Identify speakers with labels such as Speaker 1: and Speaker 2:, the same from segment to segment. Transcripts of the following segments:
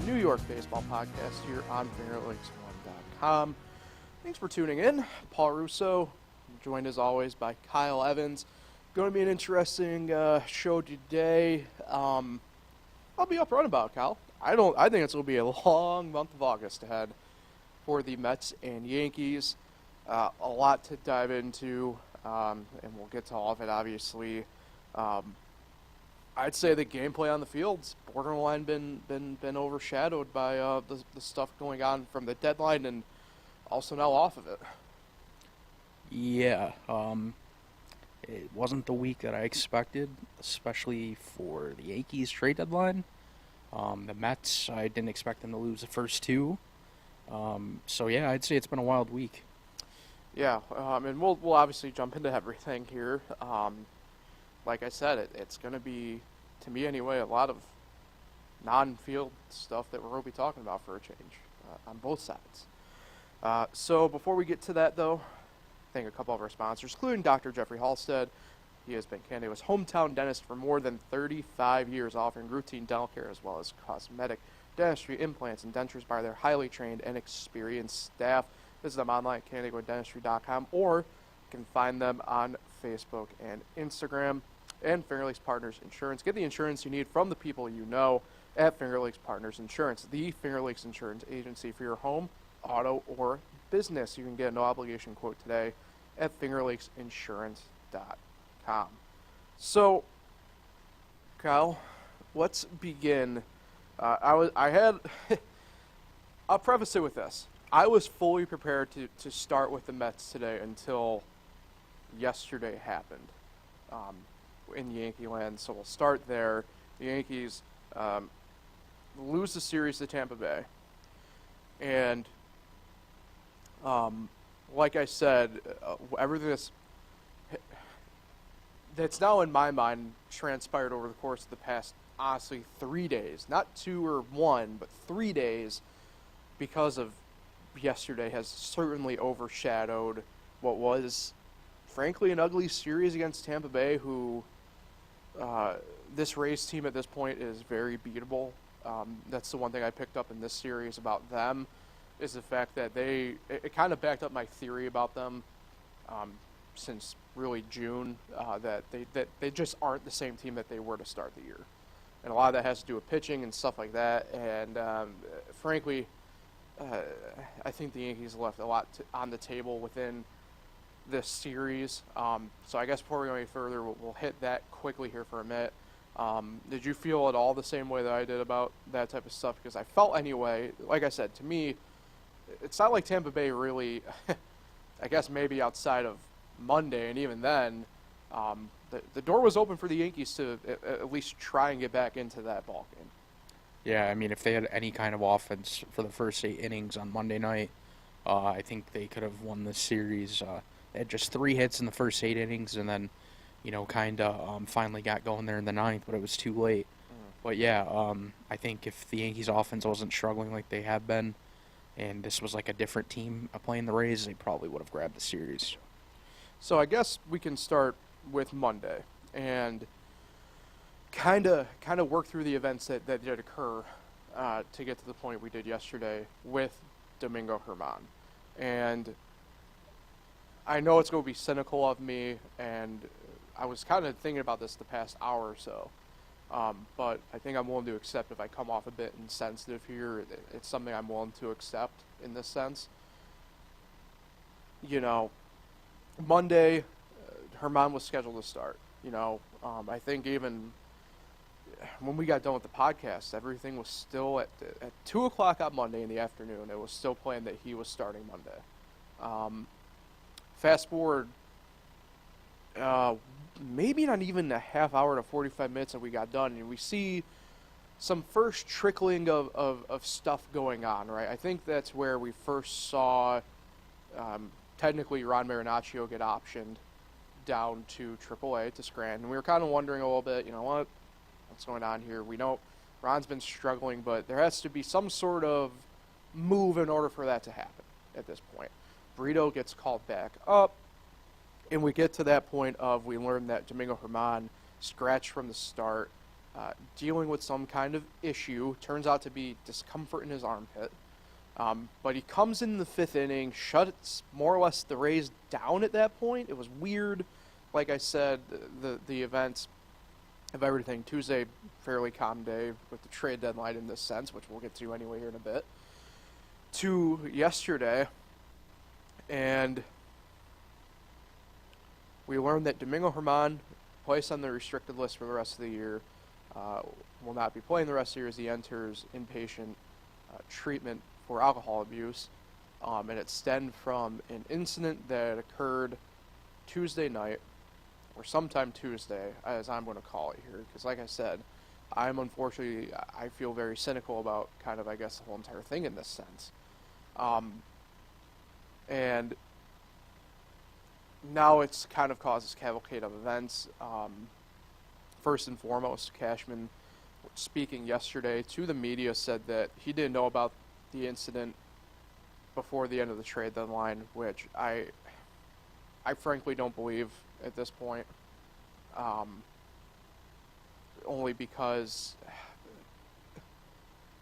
Speaker 1: New York baseball podcast here on FingerLakes1.com. Thanks for tuning in. Paul Russo, joined as always by Kyle Evans. Going to be an interesting show today. I'll be upfront about it, Kyle. I think it's going to be a long month of August ahead for the Mets and Yankees. A lot to dive into, and we'll get to all of it, obviously. I'd say the gameplay on the field's borderline been overshadowed by the stuff going on from the deadline and also now off of it.
Speaker 2: Yeah, it wasn't the week that I expected, especially for the Yankees trade deadline. The Mets, I didn't expect them to lose the first two. So yeah, I'd say it's been a wild week.
Speaker 1: Yeah, and we'll obviously jump into everything here. Like I said, it's going to be, to me anyway, a lot of non-field stuff that we're going to be talking about for a change on both sides. So before we get to that, though, thank a couple of our sponsors, including Dr. Jeffrey Halstead. He has been Canada's hometown dentist for more than 35 years, offering routine dental care as well as cosmetic dentistry, implants, and dentures by their highly trained and experienced staff. Visit them online at CanadaGoDentistry.com, or you can find them on Facebook and Instagram. And Finger Lakes Partners Insurance. Get the insurance you need from the people you know at Finger Lakes Partners Insurance, the Finger Lakes Insurance agency for your home, auto, or business. You can get a no-obligation quote today at FingerLakesInsurance.com. So, Kyle, let's begin. I'll preface it with this. I was fully prepared to start with the Mets today until yesterday happened. In Yankee land, so we'll start there. The Yankees lose the series to Tampa Bay, and like I said, everything that's now in my mind transpired over the course of the past, honestly, 3 days, not 2 or 1, but 3 days, because of yesterday, has certainly overshadowed what was, frankly, an ugly series against Tampa Bay, who this Rays team at this point is very beatable. That's the one thing I picked up in this series about them, is the fact that it kind of backed up my theory about them since really June, that they just aren't the same team that they were to start the year. And a lot of that has to do with pitching and stuff like that. And frankly, I think the Yankees left a lot on the table within this series. So I guess before we go any further, we'll hit that quickly here for a minute. Did you feel at all the same way that I did about that type of stuff? Because I felt anyway, like I said, to me, it's not like Tampa Bay really, I guess maybe outside of Monday, and even then, the door was open for the Yankees to at least try and get back into that ball game.
Speaker 2: Yeah, I mean, if they had any kind of offense for the first 8 innings on Monday night, I think they could have won this series. They had just 3 hits in the first 8 innings, and then, kind of finally got going there in the 9th, but it was too late. But yeah, I think if the Yankees' offense wasn't struggling like they have been, and this was like a different team playing the Rays, they probably would have grabbed the series.
Speaker 1: So I guess we can start with Monday and kind of work through the events that did occur to get to the point we did yesterday with Domingo German. And I know it's going to be cynical of me, and I was kind of thinking about this the past hour or so, but I think I'm willing to accept if I come off a bit insensitive here. It's something I'm willing to accept in this sense. Monday, German was scheduled to start. I think even when we got done with the podcast, everything was still at 2 o'clock on Monday in the afternoon. It was still planned that he was starting Monday. Fast forward, maybe not even a half hour to 45 minutes, and we got done, and we see some first trickling of stuff going on, right? I think that's where we first saw technically Ron Marinaccio get optioned down to AAA to Scranton. We were kind of wondering a little bit, what's going on here? We know Ron's been struggling, but there has to be some sort of move in order for that to happen at this point. Brito gets called back up, and we get to that point of we learn that Domingo German scratched from the start dealing with some kind of issue. Turns out to be discomfort in his armpit. But he comes in the fifth inning, shuts more or less the Rays down at that point. It was weird. Like I said, the events of everything. Tuesday, fairly calm day with the trade deadline in this sense, which we'll get to anyway here in a bit. To yesterday, and we learned that Domingo German, placed on the restricted list for the rest of the year, will not be playing the rest of the year as he enters inpatient treatment for alcohol abuse. And it stemmed from an incident that occurred Tuesday night, or sometime Tuesday, as I'm going to call it here, because like I said, I feel very cynical about kind of, I guess, the whole entire thing in this sense. And now it's kind of caused this cavalcade of events. First and foremost, Cashman, speaking yesterday to the media, said that he didn't know about the incident before the end of the trade deadline, which I frankly don't believe at this point. Only because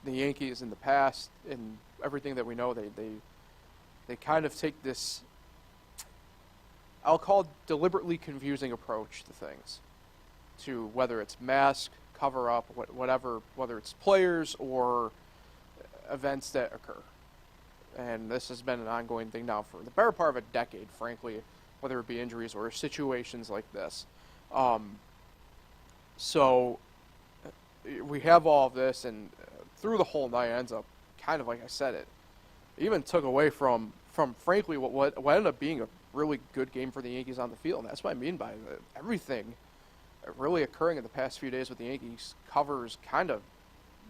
Speaker 1: the Yankees in the past, and everything that we know, they kind of take this, I'll call it, deliberately confusing approach to things, to whether it's mask, cover up, whatever, whether it's players or events that occur. And this has been an ongoing thing now for the better part of a decade, frankly, whether it be injuries or situations like this. So we have all of this, and through the whole night, it ends up kind of, like I said, it even took away from frankly what ended up being a really good game for the Yankees on the field. And that's what I mean by everything really occurring in the past few days with the Yankees covers kind of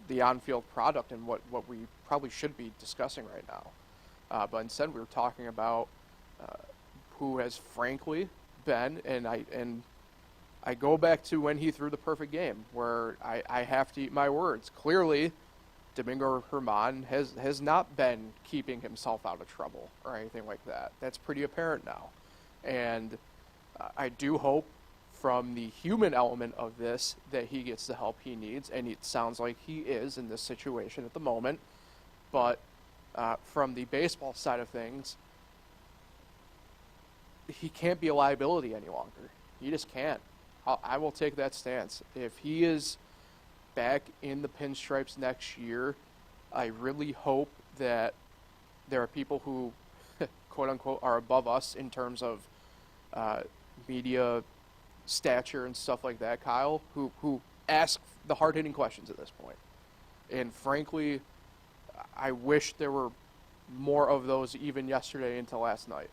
Speaker 1: the on-field product and what we probably should be discussing right now. But instead, we were talking about who has frankly been, and I go back to when he threw the perfect game, where I have to eat my words. Clearly, Domingo German has not been keeping himself out of trouble or anything like that. That's pretty apparent now. And I do hope from the human element of this that he gets the help he needs, and it sounds like he is in this situation at the moment. But from the baseball side of things, he can't be a liability any longer. He just can't. I will take that stance. If he is back in the pinstripes next year, I really hope that there are people who, quote unquote, are above us in terms of media stature and stuff like that, Kyle, who ask the hard-hitting questions at this point. And frankly, I wish there were more of those even yesterday into last night.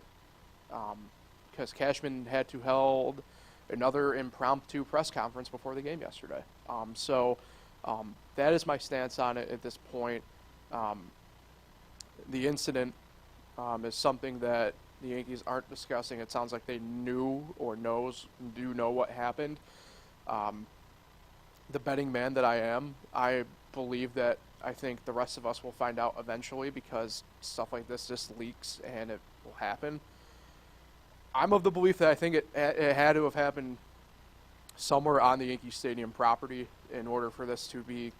Speaker 1: Because Cashman had to hold another impromptu press conference before the game yesterday. So that is my stance on it at this point. The incident is something that the Yankees aren't discussing. It sounds like they knew or do know what happened. The betting man that I am, I believe that I think the rest of us will find out eventually, because stuff like this just leaks and it will happen. I'm of the belief that I think it had to have happened somewhere on the Yankee Stadium property in order for this to be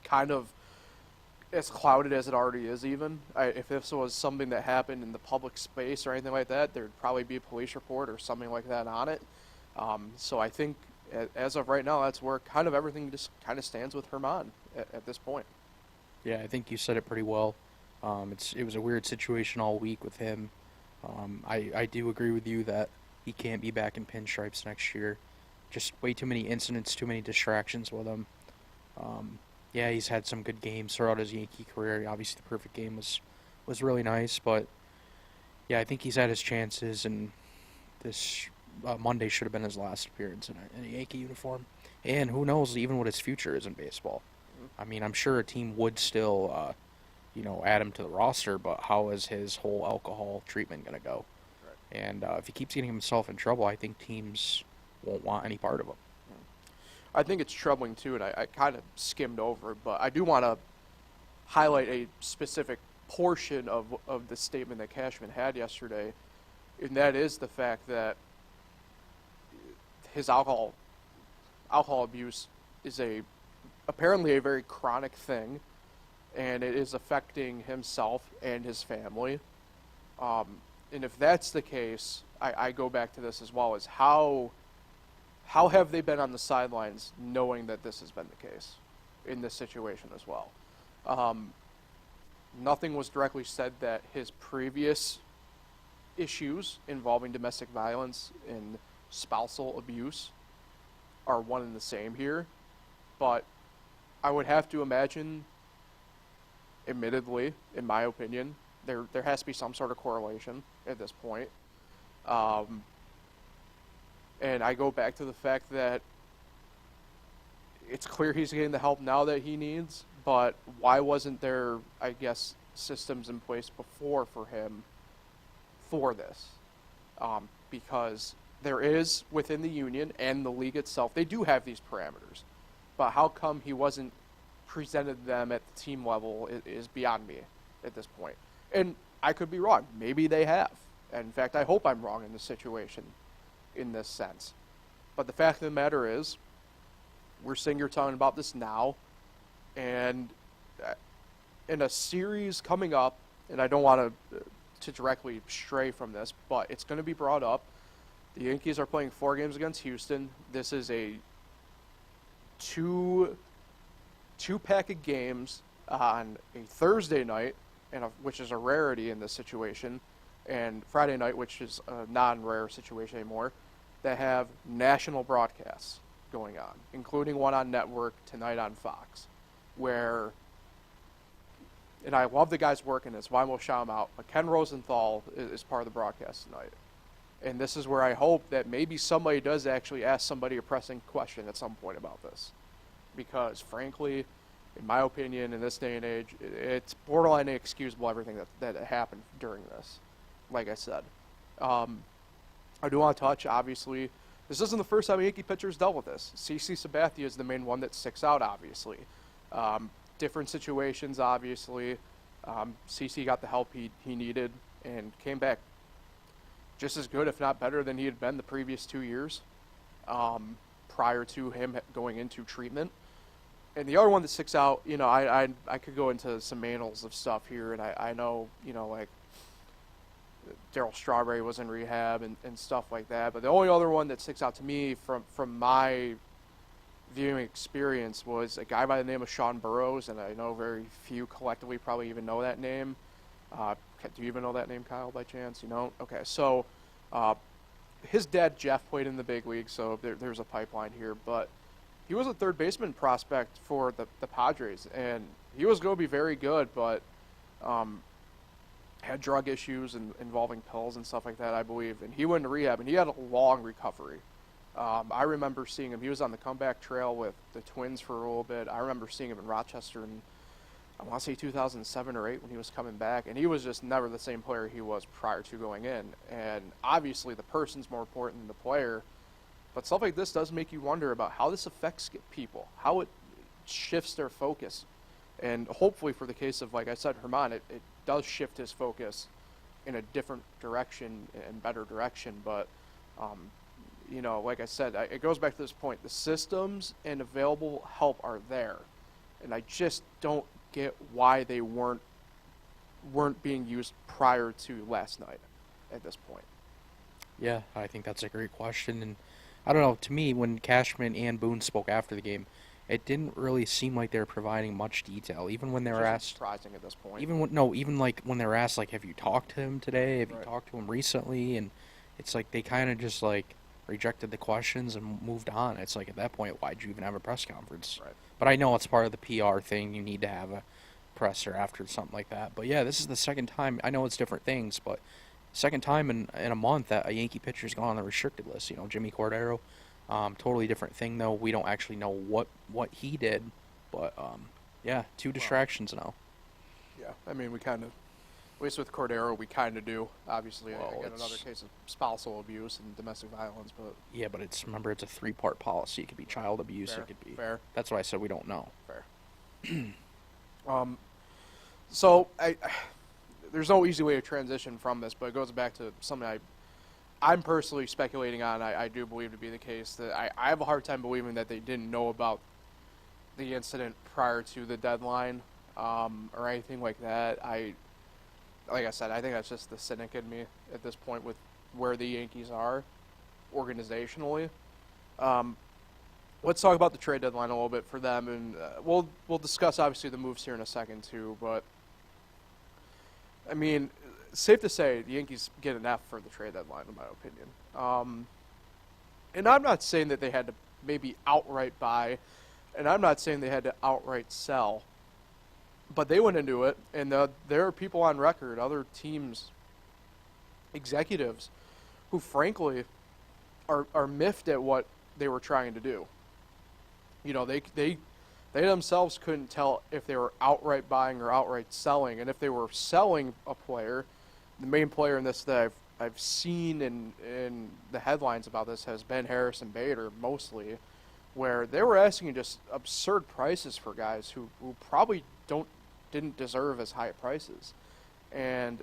Speaker 1: kind of as clouded as it already is even. If this was something that happened in the public space or anything like that, there'd probably be a police report or something like that on it. So I think as of right now, that's where kind of everything just kind of stands with German at this point.
Speaker 2: Yeah, I think you said it pretty well. It was a weird situation all week with him. I do agree with you that he can't be back in pinstripes next year. Just way too many incidents, too many distractions with him. Yeah, he's had some good games throughout his Yankee career. Obviously, the perfect game was really nice, but yeah, I think he's had his chances, and this Monday should have been his last appearance in a Yankee uniform. And who knows even what his future is in baseball. I mean, I'm sure a team would still, add him to the roster, but how is his whole alcohol treatment going to go? Right. And if he keeps getting himself in trouble, I think teams won't want any part of him.
Speaker 1: I think it's troubling, too, and I kind of skimmed over it, but I do want to highlight a specific portion of the statement that Cashman had yesterday, and that is the fact that his alcohol alcohol abuse is apparently a very chronic thing, and it is affecting himself and his family. And if that's the case, I go back to this as well, as how have they been on the sidelines knowing that this has been the case in this situation as well? Nothing was directly said that his previous issues involving domestic violence and spousal abuse are one and the same here, but I would have to imagine, admittedly, in my opinion, there has to be some sort of correlation at this point. And I go back to the fact that it's clear he's getting the help now that he needs, but why wasn't there, I guess, systems in place before for him for this? Because there is, within the union and the league itself, they do have these parameters. But how come he wasn't presented them at the team level is beyond me at this point. And I could be wrong. Maybe they have. And in fact, I hope I'm wrong in this situation, in this sense. But the fact of the matter is, we're sitting here talking about this now, and in a series coming up, and I don't want to directly stray from this, but it's going to be brought up. The Yankees are playing 4 games against Houston. This is a two-pack of games on a Thursday night, which is a rarity in this situation, and Friday night, which is a non-rare situation anymore, that have national broadcasts going on, including one on network tonight on Fox, where, and I love the guys working this, why we'll shout them out, but Ken Rosenthal is part of the broadcast tonight. And this is where I hope that maybe somebody does actually ask somebody a pressing question at some point about this. Because, frankly, in my opinion, in this day and age, it's borderline inexcusable everything that happened during this, like I said. I do want to touch, obviously, this isn't the first time a Yankee pitcher's dealt with this. CC Sabathia is the main one that sticks out, obviously. Different situations, obviously. CC got the help he needed and came back just as good, if not better, than he had been the previous 2 years prior to him going into treatment. And the other one that sticks out, I could go into some annals of stuff here, and I know, like Darryl Strawberry was in rehab and stuff like that. But the only other one that sticks out to me from my viewing experience was a guy by the name of Sean Burrows, and I know very few collectively probably even know that name. Do you even know that name, Kyle, by chance? You know? Okay, so his dad, Jeff, played in the big league, so there's a pipeline here. But he was a third baseman prospect for the Padres, and he was going to be very good, but had drug issues involving pills and stuff like that, I believe. And he went into rehab, and he had a long recovery. I remember seeing him. He was on the comeback trail with the Twins for a little bit. I remember seeing him in Rochester in, I want to say 2007 or 8 when he was coming back, and he was just never the same player he was prior to going in. And obviously the person's more important than the player, but stuff like this does make you wonder about how this affects people, how it shifts their focus. And hopefully for the case of, like I said, Herman, it does shift his focus in a different direction and better direction. But, like I said, it goes back to this point. The systems and available help are there. And I just don't get why they weren't being used prior to last night at this point.
Speaker 2: Yeah, I think that's a great question. And I don't know, to me, when Cashman and Boone spoke after the game, it didn't really seem like they were providing much detail, even when they were asked.
Speaker 1: Surprising at this point.
Speaker 2: Even when they were asked, like, have you talked to him today? Have you talked to him recently? And it's like they kind of just like rejected the questions and moved on. It's like at that point, why'd you even have a press conference? Right. But I know it's part of the PR thing. You need to have a presser after something like that. But yeah, this is the second time. I know it's different things, but second time in a month that a Yankee pitcher's gone on the restricted list. Jimmy Cordero. Totally different thing, though. We don't actually know what he did, but yeah, 2 distractions now. Yeah,
Speaker 1: I mean, we kind of, at least with Cordero, we kind of do. Obviously, again, another case of spousal abuse and domestic violence, but
Speaker 2: yeah, but remember, it's a 3-part policy. It could be child abuse.
Speaker 1: Fair,
Speaker 2: it could be
Speaker 1: fair.
Speaker 2: That's why I said we don't know.
Speaker 1: Fair. So there's no easy way to transition from this, but it goes back to something I'm personally speculating on, I do believe to be the case, that I have a hard time believing that they didn't know about the incident prior to the deadline, or anything like that. Like I said, I think that's just the cynic in me at this point with where the Yankees are organizationally. Um, let's talk about the trade deadline a little bit for them, and we'll discuss obviously the moves here in a second too. But I mean, safe to say the Yankees get an F for the trade deadline, in my opinion. And I'm not saying that they had to maybe outright buy, and I'm not saying they had to outright sell, but they went into it, and there are people on record, other teams, executives, who frankly are miffed at what they were trying to do. You know, they themselves couldn't tell if they were outright buying or outright selling, and if they were selling a player, the main player in this that I've seen in the headlines about this has been Harrison Bader mostly, where they were asking just absurd prices for guys who probably didn't deserve as high prices. And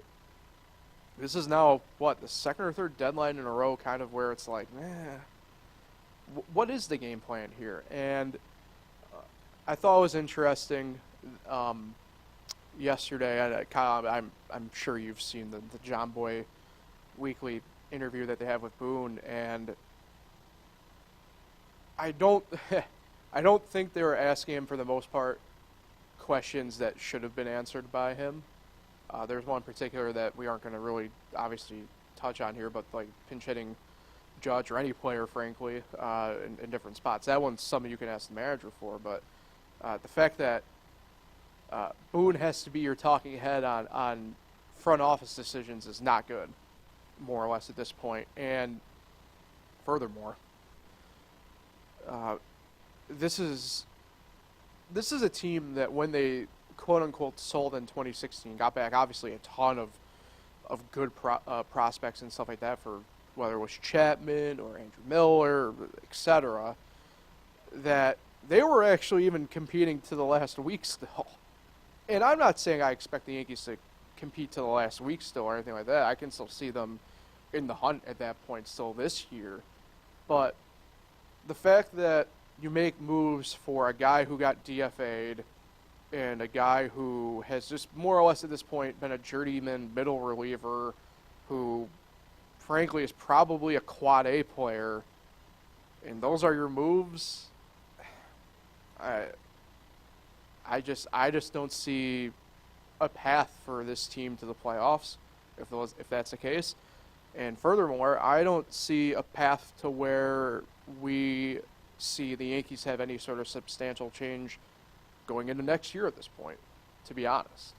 Speaker 1: this is now, the second or third deadline in a row kind of where it's like, what is the game plan here? And I thought it was interesting yesterday. Kyle, I'm sure you've seen the John Boy weekly interview that they have with Boone, and I don't think they were asking him for the most part questions that should have been answered by him. There's one in particular that we aren't going to really obviously touch on here, but like pinch hitting Judge or any player, frankly, in different spots. That one's something you can ask the manager for, but the fact that Boone has to be your talking head on front office decisions is not good, more or less at this point. And furthermore, this is a team that when they quote unquote sold in 2016 got back obviously a ton of good prospects and stuff like that, for whether it was Chapman or Andrew Miller, etc., that they were actually even competing to the last week still. And I'm not saying I expect the Yankees to compete to the last week still or anything like that. I can still see them in the hunt at that point still this year. But the fact that you make moves for a guy who got DFA'd and a guy who has just more or less at this point been a journeyman middle reliever who frankly is probably a quad A player, and those are your moves, I just don't see a path for this team to the playoffs if that's the case. And furthermore, I don't see a path to where we see the Yankees have any sort of substantial change going into next year at this point, to be honest.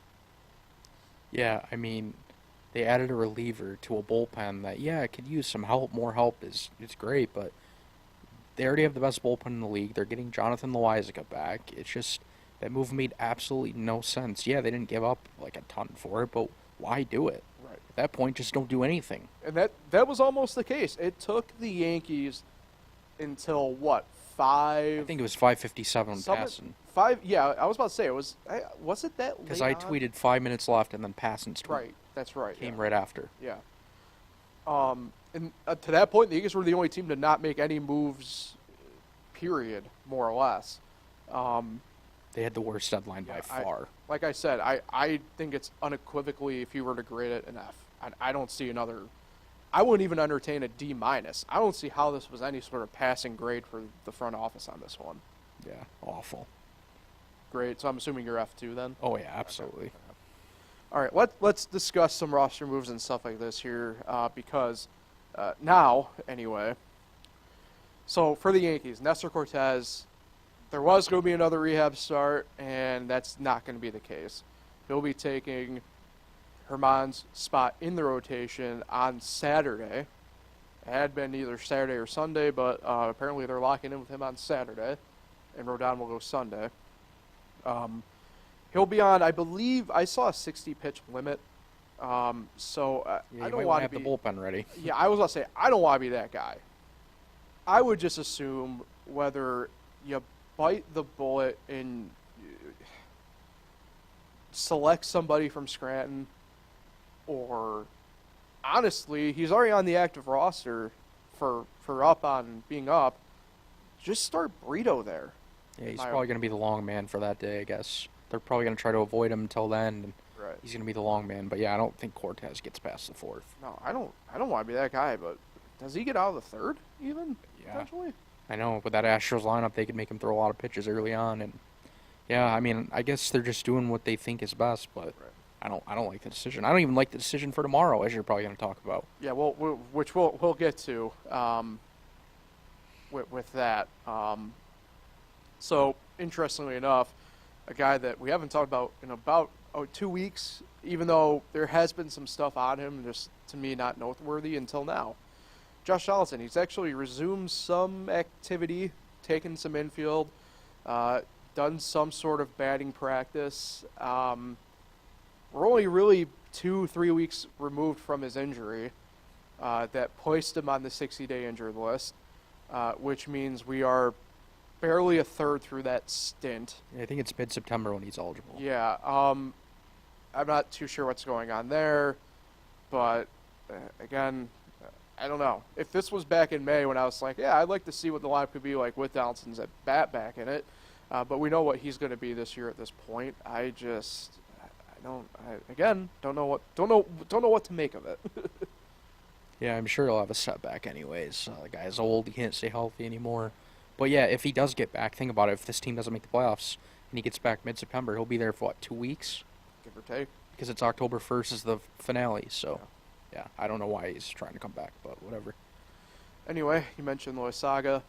Speaker 2: Yeah, I mean, they added a reliever to a bullpen that, it could use some help. More help is great, but they already have the best bullpen in the league. They're getting Jonathan Loáisiga back. It's just that move made absolutely no sense. Yeah, they didn't give up like a ton for it, but why do it?
Speaker 1: Right.
Speaker 2: At that point, just don't do anything.
Speaker 1: And that was almost the case. It took the Yankees until what, 5?
Speaker 2: I think it was 5:57 passing.
Speaker 1: 5. Yeah, I was about to say was it that late?
Speaker 2: Because I tweeted 5 minutes left, and then Passon's tweet.
Speaker 1: Right, that's right.
Speaker 2: Came right after.
Speaker 1: Yeah. And to that point, the Yankees were the only team to not make any moves. Period, more or less.
Speaker 2: They had the worst deadline by far.
Speaker 1: Like I said, I think it's unequivocally, if you were to grade it, an F. I don't see another. I wouldn't even entertain a D-. I don't see how this was any sort of passing grade for the front office on this one.
Speaker 2: Yeah, awful.
Speaker 1: Great. So I'm assuming you're F2 then?
Speaker 2: Oh, yeah, absolutely.
Speaker 1: Okay. All right, let's discuss some roster moves and stuff like this here, because now, anyway, so for the Yankees, Nestor Cortez, there was going to be another rehab start, and that's not going to be the case. He'll be taking German's spot in the rotation on Saturday. It had been either Saturday or Sunday, but apparently they're locking in with him on Saturday, and Rodon will go Sunday. He'll be on, I believe, I saw a 60-pitch limit, so I don't want to
Speaker 2: have the bullpen ready.
Speaker 1: Yeah, I was about to say, I don't want to be that guy. I would just assume whether you bite the bullet and select somebody from Scranton or honestly, he's already on the active roster for up on being up. Just start Brito there.
Speaker 2: Yeah, he's probably going to be the long man for that day, I guess. They're probably going to try to avoid him until then, and
Speaker 1: Right.
Speaker 2: he's going to be the long man. But yeah, I don't think Cortez gets past the fourth.
Speaker 1: No, I don't want to be that guy, but does he get out of the third even?
Speaker 2: Yeah.
Speaker 1: Potentially?
Speaker 2: I know with that Astros lineup, they could make him throw a lot of pitches early on, and yeah, I mean, I guess they're just doing what they think is best, but
Speaker 1: Right.
Speaker 2: I don't like the decision. I don't even like the decision for tomorrow, as you're probably going to talk about.
Speaker 1: Yeah, well, which we'll get to with that. So interestingly enough, a guy that we haven't talked about in about 2 weeks, even though there has been some stuff on him, just to me not noteworthy until now. Josh Donaldson, he's actually resumed some activity, taken some infield, done some sort of batting practice. We're only really 2-3 weeks removed from his injury that placed him on the 60-day injured list, which means we are barely a third through that stint.
Speaker 2: Yeah, I think it's mid-September when he's eligible.
Speaker 1: Yeah, I'm not too sure what's going on there, but again, I don't know. If this was back in May when I was like, yeah, I'd like to see what the lineup could be like with Donaldson's at bat back in it, but we know what he's going to be this year at this point. I don't know what to make of it.
Speaker 2: Yeah, I'm sure he'll have a setback anyways. The guy's old, he can't stay healthy anymore. But yeah, if he does get back, think about it. If this team doesn't make the playoffs and he gets back mid-September, he'll be there for, 2 weeks?
Speaker 1: Give or take.
Speaker 2: Because it's October 1st is the finale, so yeah, I don't know why he's trying to come back, but whatever.
Speaker 1: Anyway, you mentioned Loisaga.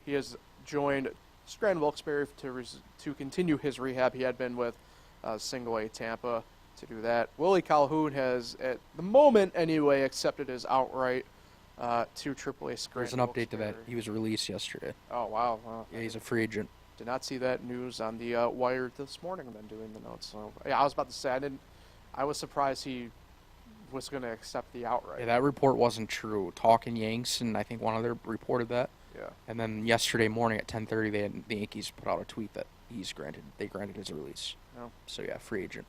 Speaker 1: He has joined Scranton Wilkes-Barre to continue his rehab. He had been with Single A Tampa to do that. Willie Calhoun has, at the moment anyway, accepted his outright to AAA Scranton.
Speaker 2: There's an update to that. He was released yesterday.
Speaker 1: Oh, wow. Wow.
Speaker 2: Yeah, he's a free agent.
Speaker 1: Did not see that news on the wire this morning. I've been doing the notes. So yeah, I was about to say I was surprised he was going to accept the outright.
Speaker 2: Yeah, that report wasn't true. Talking Yanks, and I think one other reported that.
Speaker 1: Yeah.
Speaker 2: And then yesterday morning at 10:30, the Yankees put out a tweet that they granted his release.
Speaker 1: Oh.
Speaker 2: So yeah, free agent.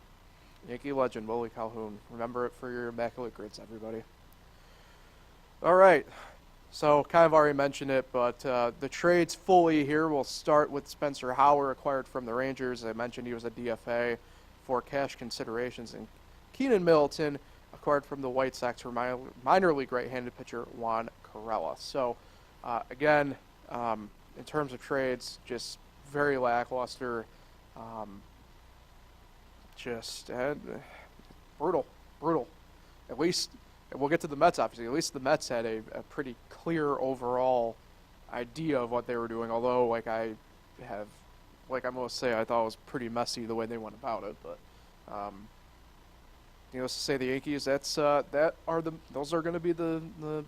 Speaker 1: Yankee legend Willie Calhoun. Remember it for your immaculate grids, everybody. All right. So kind of already mentioned it, but the trade's fully here. We'll start with Spencer Howard, acquired from the Rangers. I mentioned he was a DFA for cash considerations. And Keenan Middleton, acquired from the White Sox for minor league right-handed pitcher Juan Corella. So, again, in terms of trades, just very lackluster. Just brutal. At least, we'll get to the Mets, obviously. At least the Mets had a pretty clear overall idea of what they were doing, although, like I must say, I thought it was pretty messy the way they went about it. But, needless to say, the Yankees, those are going to be the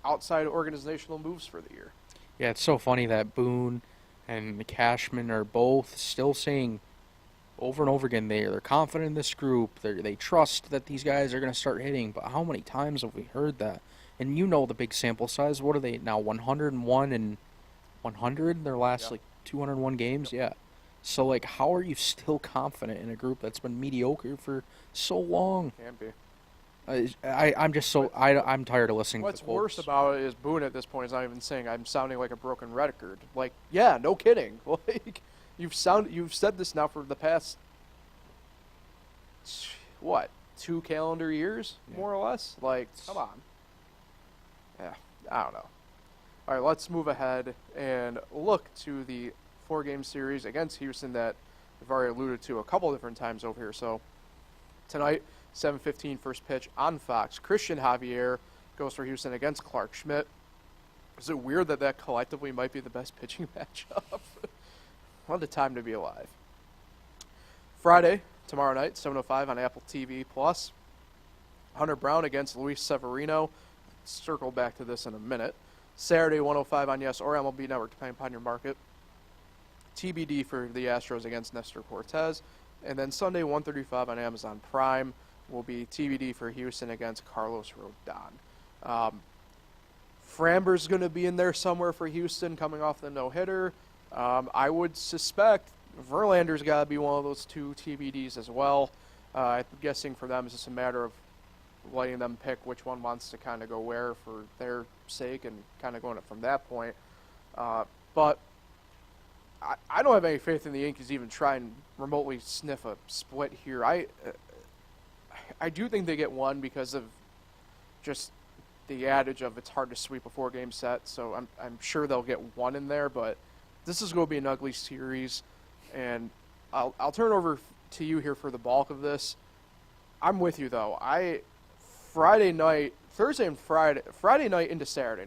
Speaker 1: outside organizational moves for the year.
Speaker 2: Yeah, it's so funny that Boone and Cashman are both still saying over and over again they're confident in this group. They trust that these guys are going to start hitting. But how many times have we heard that? And you know the big sample size. What are they now? 101 and 100 in their last 201 games.
Speaker 1: Yep.
Speaker 2: Yeah. So like, how are you still confident in a group that's been mediocre for so long?
Speaker 1: Can be.
Speaker 2: I'm tired of listening.
Speaker 1: What's
Speaker 2: to the quotes.
Speaker 1: worse about it is Boone at this point is not even saying I'm sounding like a broken record. Like, yeah, no kidding. Like, you've said this now for the past 2 calendar years, more or less. Like, come on. Yeah, I don't know. All right, let's move ahead and look to the 4-game series against Houston that we've already alluded to a couple different times over here. So tonight, 7:15 first pitch on Fox. Christian Javier goes for Houston against Clark Schmidt. Is it weird that collectively might be the best pitching matchup? What a time to be alive. Friday, tomorrow night, 7:05 on Apple TV+. Hunter Brown against Luis Severino. Circle back to this in a minute. Saturday, 1:05 on Yes or MLB Network, depending upon your market. TBD for the Astros against Nestor Cortez. And then Sunday, 1:35 on Amazon Prime will be TBD for Houston against Carlos Rodon. Framber's going to be in there somewhere for Houston coming off the no-hitter. I would suspect Verlander's got to be one of those 2 TBDs as well. I'm guessing for them it's just a matter of letting them pick which one wants to kind of go where for their sake and kind of going it from that point. But I don't have any faith in the Yankees even try and remotely sniff a split here. I do think they get one because of just the adage of it's hard to sweep a 4-game set, so I'm sure they'll get one in there, but this is going to be an ugly series, and I'll turn it over to you here for the bulk of this. I'm with you, though. Thursday and Friday night into Saturday,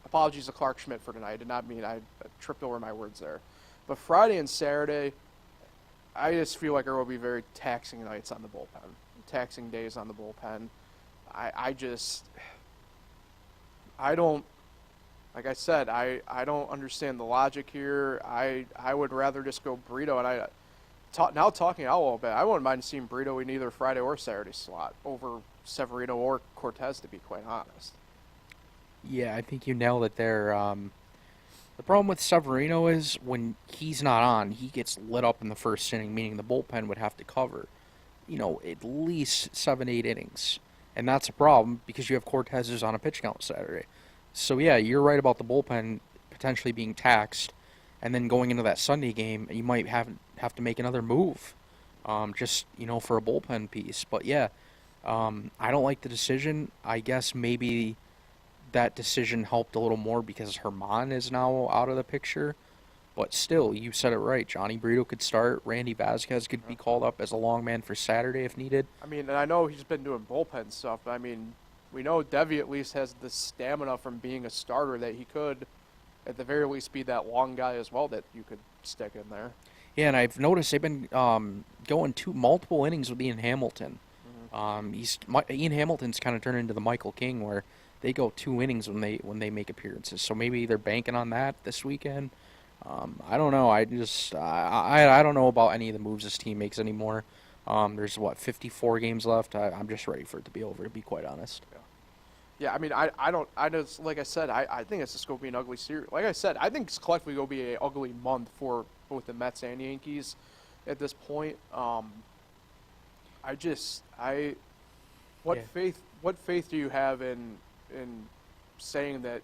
Speaker 1: apologies to Clark Schmidt for tonight, I did not mean, I tripped over my words there. But Friday and Saturday, I just feel like there will be very taxing nights on the bullpen, taxing days on the bullpen. I don't, like I said, I don't understand the logic here. I would rather just go Brito, and now talking out a little bit, I wouldn't mind seeing Brito in either Friday or Saturday slot over Severino or Cortez, to be quite honest.
Speaker 2: Yeah, I think you nailed it there. The problem with Severino is when he's not on, he gets lit up in the first inning, meaning the bullpen would have to cover, at least 7-8 innings. And that's a problem because you have Cortez who's on a pitch count Saturday. So, yeah, you're right about the bullpen potentially being taxed. And then going into that Sunday game, you might have to make another move just, for a bullpen piece. But, yeah, I don't like the decision. I guess maybe that decision helped a little more because Herman is now out of the picture. But still, you said it right. Johnny Brito could start. Randy Vasquez could be called up as a long man for Saturday if needed.
Speaker 1: I mean, and I know he's been doing bullpen stuff, but I mean, we know Devi at least has the stamina from being a starter that he could, at the very least, be that long guy as well that you could stick in there.
Speaker 2: Yeah, and I've noticed they've been going multiple innings with Ian Hamilton. Ian Hamilton's kind of turned into the Michael King where they go 2 innings when they make appearances. So maybe they're banking on that this weekend. I don't know. I don't know about any of the moves this team makes anymore. There's 54 games left. I'm just ready for it to be over, to be quite honest.
Speaker 1: Yeah, I mean, I just, like I said, I think it's just going to be an ugly series. Like I said, I think it's collectively going to be an ugly month for both the Mets and Yankees at this point. What faith do you have in saying that?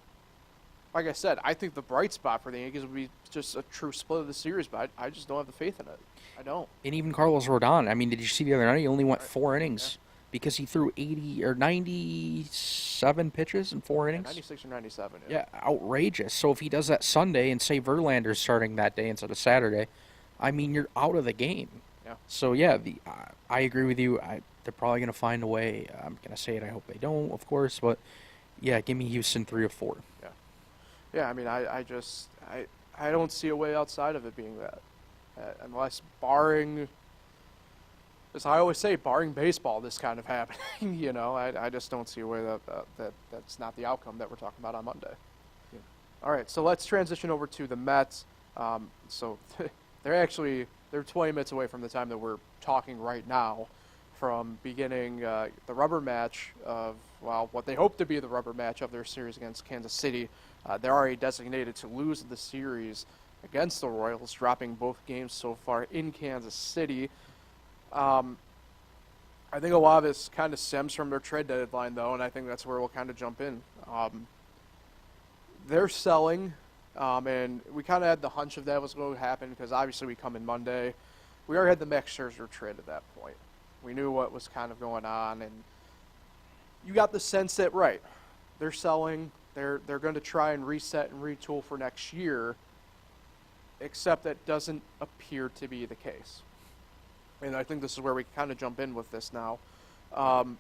Speaker 1: Like I said, I think the bright spot for the Yankees would be just a true split of the series, but I just don't have the faith in it. I don't.
Speaker 2: And even Carlos Rodon, I mean, did you see the other night? He only went 4 innings because he threw 80 or 97 pitches in 4 innings.
Speaker 1: 96 or 97.
Speaker 2: Yeah, outrageous. So if he does that Sunday and say Verlander's starting that day instead of Saturday, I mean, you're out of the game.
Speaker 1: Yeah.
Speaker 2: So, yeah, I agree with you. They're probably going to find a way. I'm going to say it. I hope they don't, of course. But, yeah, give me Houston 3 or 4.
Speaker 1: Yeah. Yeah, I mean, I don't see a way outside of it being that. Unless barring, as I always say, barring baseball, this kind of happening, I just don't see a way that's not the outcome that we're talking about on Monday. Yeah. All right, so let's transition over to the Mets. So they're 20 minutes away from the time that we're talking right now from beginning the rubber match of, what they hope to be the rubber match of their series against Kansas City. They're already designated to lose the series against the Royals, dropping both games so far in Kansas City. I think a lot of this kind of stems from their trade deadline, though, and I think that's where we'll kind of jump in. They're selling, and we kind of had the hunch of that was going to happen because obviously we come in Monday. We already had the Max Scherzer trade at that point. We knew what was kind of going on, and you got the sense that, right, they're selling. They're going to try and reset and retool for next year, except that doesn't appear to be the case. And I think this is where we kind of jump in with this now. And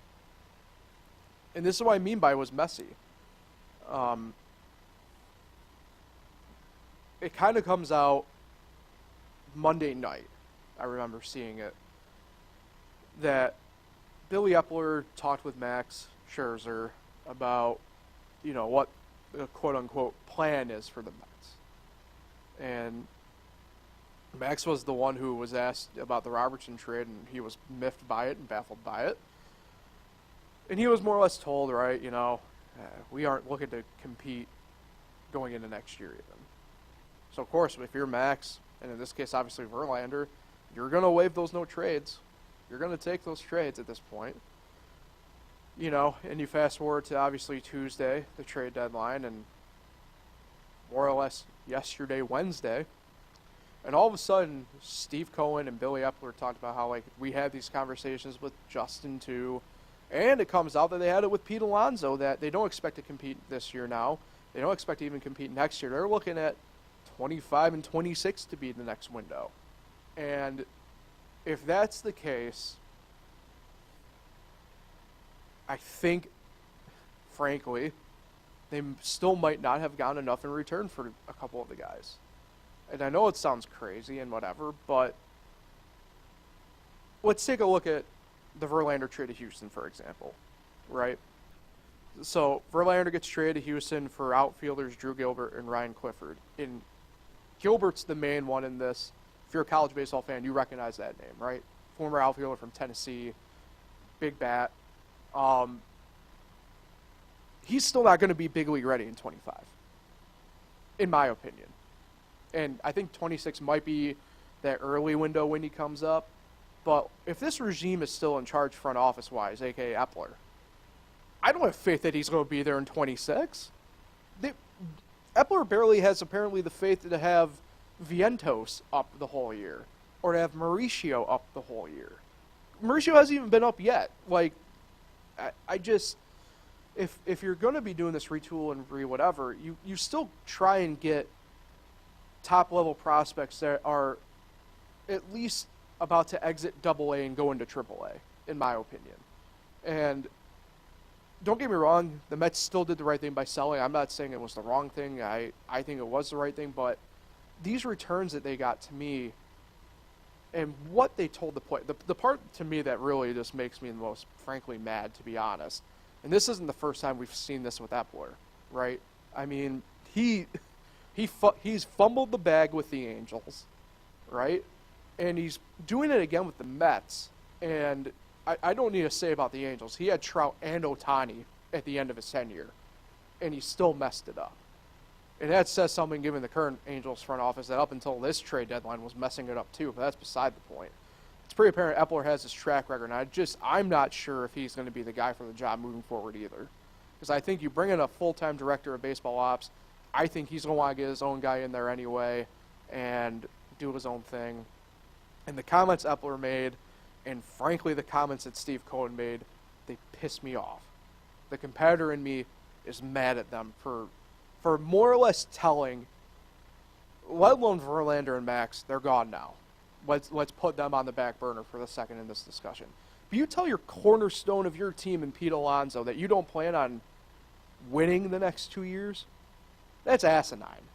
Speaker 1: this is what I mean by it was messy. It kind of comes out Monday night. I remember seeing it. That Billy Epler talked with Max Scherzer about, what the quote-unquote plan is for the Mets. And Max was the one who was asked about the Robertson trade, and he was miffed by it and baffled by it. And he was more or less told, right, we aren't looking to compete going into next year even. So, of course, if you're Max, and in this case, obviously Verlander, you're going to waive those no trades. You're going to take those trades at this point. And you fast forward to obviously Tuesday, the trade deadline, and more or less yesterday, Wednesday, and all of a sudden, Steve Cohen and Billy Epler talked about how, like, we had these conversations with Justin, too, and it comes out that they had it with Pete Alonso, that they don't expect to compete this year now. They don't expect to even compete next year. They're looking at 25 and 26 to be the next window. And if that's the case, I think, frankly, they still might not have gotten enough in return for a couple of the guys. And I know it sounds crazy and whatever, but let's take a look at the Verlander trade to Houston, for example, right? So Verlander gets traded to Houston for outfielders Drew Gilbert and Ryan Clifford. And Gilbert's the main one in this. If you're a college baseball fan, you recognize that name, right? Former outfielder from Tennessee, big bat. He's still not going to be big league ready in 25, in my opinion. And I think 26 might be that early window when he comes up. But if this regime is still in charge front office-wise, a.k.a. Epler, I don't have faith that he's going to be there in 26. Epler barely has apparently the faith to have Vientos up the whole year or to have Mauricio up the whole year. Mauricio hasn't even been up yet. Like, I just... If you're going to be doing this retool and whatever, you still try and get top-level prospects that are at least about to exit AA and go into AAA, in my opinion. And don't get me wrong, the Mets still did the right thing by selling. I'm not saying it was the wrong thing. I think it was the right thing, but these returns that they got, to me, and what they told the play, the part to me that really just makes me the most, frankly, mad, to be honest, and this isn't the first time we've seen this with Epler, right? I mean, he's fumbled the bag with the Angels, right? And he's doing it again with the Mets. And I don't need to say about the Angels. He had Trout and Ohtani at the end of his tenure, and he still messed it up. And that says something given the current Angels front office that up until this trade deadline was messing it up too, but that's beside the point. It's pretty apparent Epler has his track record, and I'm not sure if he's going to be the guy for the job moving forward either. Because I think you bring in a full-time director of baseball ops, I think he's going to want to get his own guy in there anyway and do his own thing. And the comments Epler made, and frankly the comments that Steve Cohen made, they piss me off. The competitor in me is mad at them for more or less telling, let alone Verlander and Max, they're gone now. Let's put them on the back burner for the second in this discussion. But you tell your cornerstone of your team and Pete Alonso that you don't plan on winning the next 2 years, that's asinine.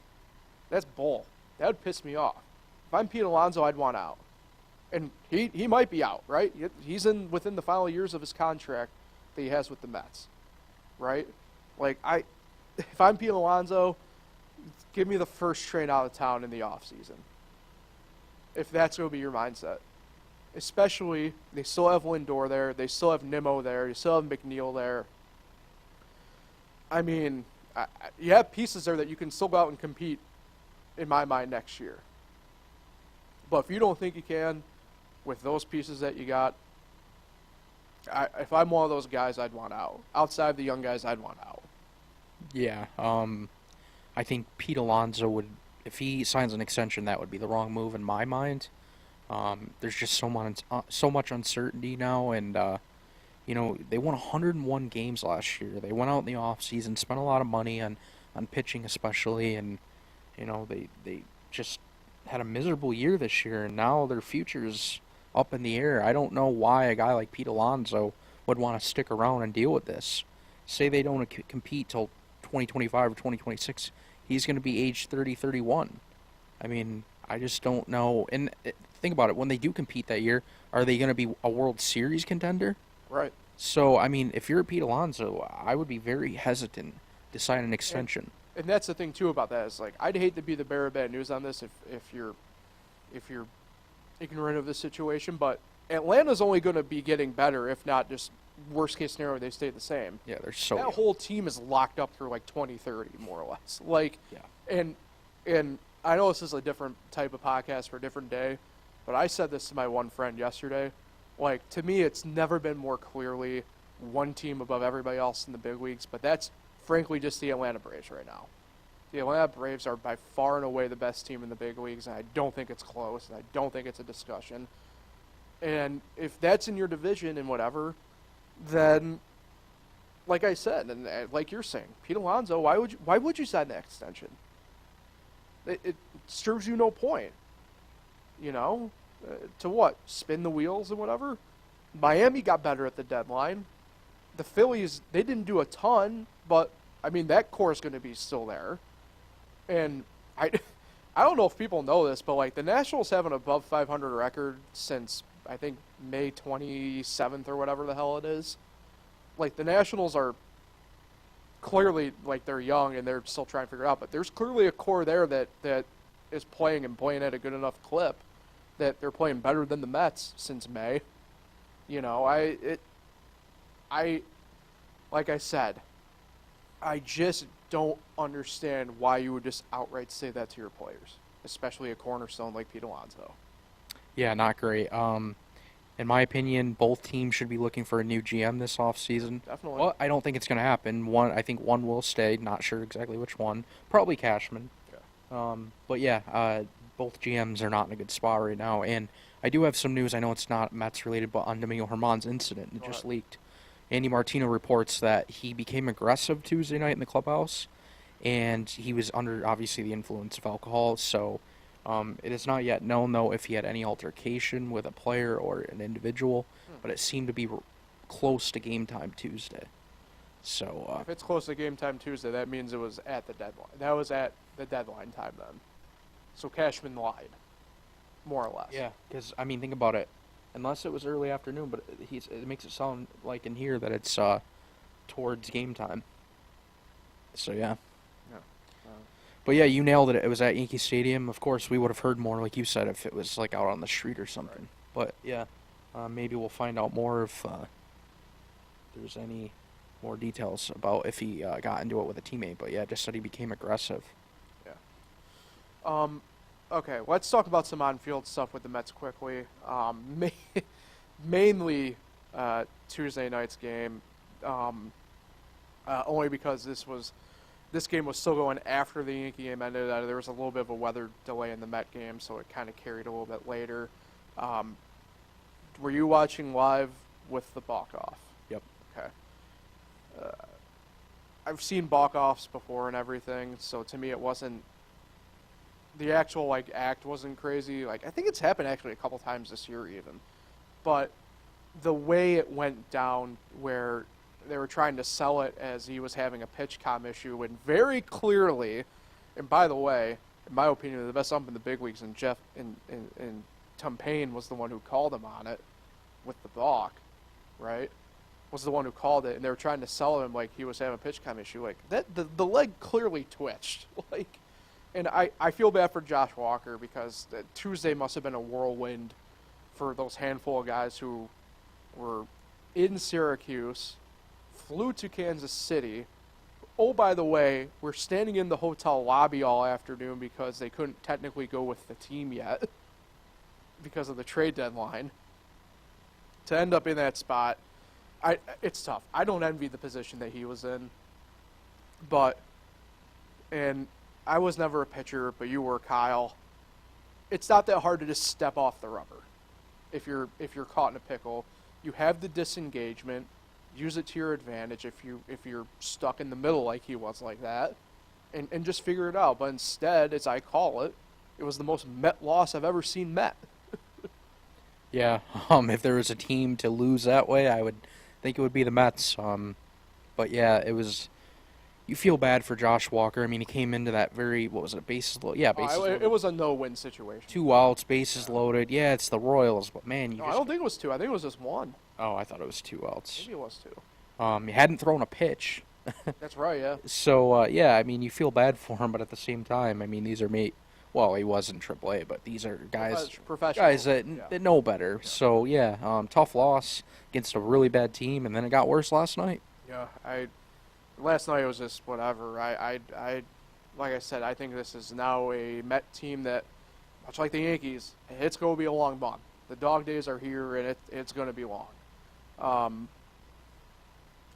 Speaker 1: That's bull. That would piss me off. If I'm Pete Alonso, I'd want out. And he might be out, right? He's within the final years of his contract that he has with the Mets, right? Like, if I'm Pete Alonso, give me the first train out of town in the offseason. If that's going to be your mindset. Especially, they still have Lindor there. They still have Nimmo there. They still have McNeil there. I mean, you have pieces there that you can still go out and compete, in my mind, next year. But if you don't think you can, with those pieces that you got, if I'm one of those guys, I'd want out. Outside of the young guys, I'd want out.
Speaker 2: Yeah, I think Pete Alonso would, if he signs an extension, that would be the wrong move in my mind. There's just so much uncertainty now, and they won 101 games last year. They went out in the offseason, spent a lot of money on pitching especially, and they just had a miserable year this year, and now their future's up in the air. I don't know why a guy like Pete Alonso would want to stick around and deal with this. Say they don't compete till 2025 or 2026, he's going to be age 30, 31. I mean, I just don't know. And think about it, when they do compete that year, are they going to be a World Series contender?
Speaker 1: Right. So,
Speaker 2: I mean, if you're Pete Alonso, I would be very hesitant to sign an extension.
Speaker 1: And that's the thing, too, about that. Is, like, I'd hate to be the bearer of bad news on this if you're ignorant of the situation, but Atlanta's only going to be getting better, if not just worst case scenario, they stay the same.
Speaker 2: Yeah, they're so
Speaker 1: that
Speaker 2: young.
Speaker 1: Whole team is locked up through like 2030, more or less. Like,
Speaker 2: yeah.
Speaker 1: And I know this is a different type of podcast for a different day, but I said this to my one friend yesterday. Like, to me, it's never been more clearly one team above everybody else in the big leagues, but that's frankly just the Atlanta Braves right now. The Atlanta Braves are by far and away the best team in the big leagues, and I don't think it's close, and I don't think it's a discussion. And if that's in your division and whatever, then, like I said, and like you're saying, Pete Alonso, why would you sign that extension? It serves you no point. To what? Spin the wheels and whatever? Miami got better at the deadline. The Phillies, they didn't do a ton, but, I mean, that core is going to be still there. And I don't know if people know this, but, like, the Nationals have an above 500 record since, I think, May 27th or whatever the hell it is. Like, the Nationals are clearly, like, they're young and they're still trying to figure it out, but there's clearly a core there that is playing at a good enough clip that they're playing better than the Mets since May. Like I said, I just don't understand why you would just outright say that to your players, especially a cornerstone like Pete Alonso.
Speaker 2: Yeah, not great. In my opinion, both teams should be looking for a new GM this offseason.
Speaker 1: Definitely.
Speaker 2: Well, I don't think it's going to happen. I think one will stay. Not sure exactly which one. Probably Cashman.
Speaker 1: Yeah.
Speaker 2: But yeah, both GMs are not in a good spot right now. And I do have some news. I know it's not Mets related, but on Domingo German's incident, it just leaked. Andy Martino reports that he became aggressive Tuesday night in the clubhouse, and he was under, obviously, the influence of alcohol. So it is not yet known, though, if he had any altercation with a player or an individual, but it seemed to be close to game time Tuesday. So
Speaker 1: if it's close to game time Tuesday, that means it was at the deadline. That was at the deadline time then. So Cashman lied, more or less.
Speaker 2: Yeah, because, I mean, think about it. Unless it was early afternoon, but it makes it sound like in here that it's towards game time. So, yeah. But, yeah, you nailed it. It was at Yankee Stadium. Of course, we would have heard more, like you said, if it was, like, out on the street or something. Right. But, yeah, maybe we'll find out more if there's any more details about if he got into it with a teammate. But, yeah, just said he became aggressive.
Speaker 1: Yeah. Okay, let's talk about some on-field stuff with the Mets quickly. Mainly Tuesday night's game, only because this game was still going after the Yankee game ended. There was a little bit of a weather delay in the Met game, so it kind of carried a little bit later. Were you watching live with the balk-off?
Speaker 2: Yep.
Speaker 1: Okay. I've seen balk-offs before and everything, so to me it wasn't. The actual act wasn't crazy. I think it's happened actually a couple times this year even, but the way it went down, where they were trying to sell it as he was having a pitch comm issue, and very clearly, and by the way, in my opinion, the best ump in the big leagues, and Tom Payne was the one who called him on it with the balk, right? Was the one who called it, and they were trying to sell him like he was having a pitch comm issue. The leg clearly twitched, And I feel bad for Josh Walker, because Tuesday must have been a whirlwind for those handful of guys who were in Syracuse, flew to Kansas City. Oh, by the way, we're standing in the hotel lobby all afternoon because they couldn't technically go with the team yet because of the trade deadline. To end up in that spot, it's tough. I don't envy the position that he was in. And I was never a pitcher, but you were, Kyle. It's not that hard to just step off the rubber. If you're caught in a pickle, you have the disengagement. Use it to your advantage. If you're stuck in the middle like he was like that, and just figure it out. But instead, as I call it, it was the most Met loss I've ever seen Met.
Speaker 2: Yeah. If there was a team to lose that way, I would think it would be the Mets. But yeah, it was. You feel bad for Josh Walker. I mean, he came into that bases loaded? Yeah, bases loaded.
Speaker 1: It was a no-win situation.
Speaker 2: 2 outs, bases loaded. Yeah, it's the Royals, but man,
Speaker 1: I don't think it was 2. I think it was just 1.
Speaker 2: Oh, I thought it was 2 outs.
Speaker 1: Maybe it was 2.
Speaker 2: He hadn't thrown a pitch.
Speaker 1: That's right, yeah.
Speaker 2: So, yeah, I mean, you feel bad for him, but at the same time, I mean, these are well, he was in AAA, but these are guys that know better. Yeah. So, yeah, tough loss against a really bad team, and then it got worse last night.
Speaker 1: Yeah, last night was just whatever. Like I said, I think this is now a Met team that, much like the Yankees, it's going to be a long month. The dog days are here, and it's going to be long.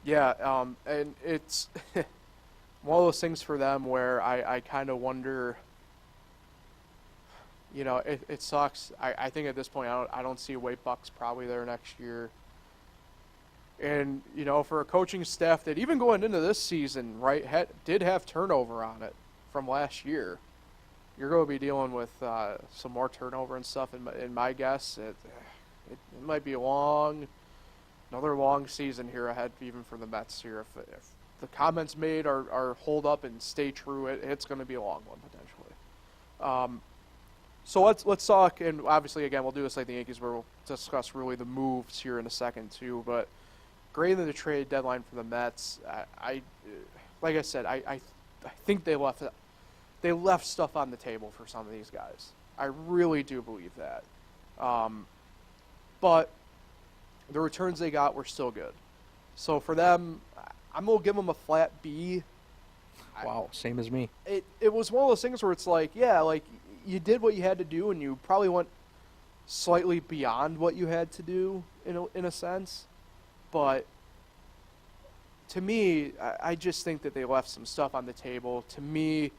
Speaker 1: Yeah, and it's one of those things for them where I kind of wonder, it sucks. I think at this point I don't see Wade Buck's probably there next year. And, for a coaching staff that even going into this season, right, did have turnover on it from last year, you're going to be dealing with some more turnover and stuff. In my guess, it might be another long season here ahead, even for the Mets here. If the comments made are hold up and stay true, it's going to be a long one potentially. So let's talk, and obviously again we'll do this like the Yankees, where we'll discuss really the moves here in a second too. But grading the trade deadline for the Mets, like I said, I think they left stuff on the table for some of these guys. I really do believe that. But the returns they got were still good. So for them, I'm going to give them a flat B.
Speaker 2: Wow, same as me.
Speaker 1: It was one of those things where it's like, yeah, like you did what you had to do, and you probably went slightly beyond what you had to do in a sense. But to me, I just think that they left some stuff on the table. To me,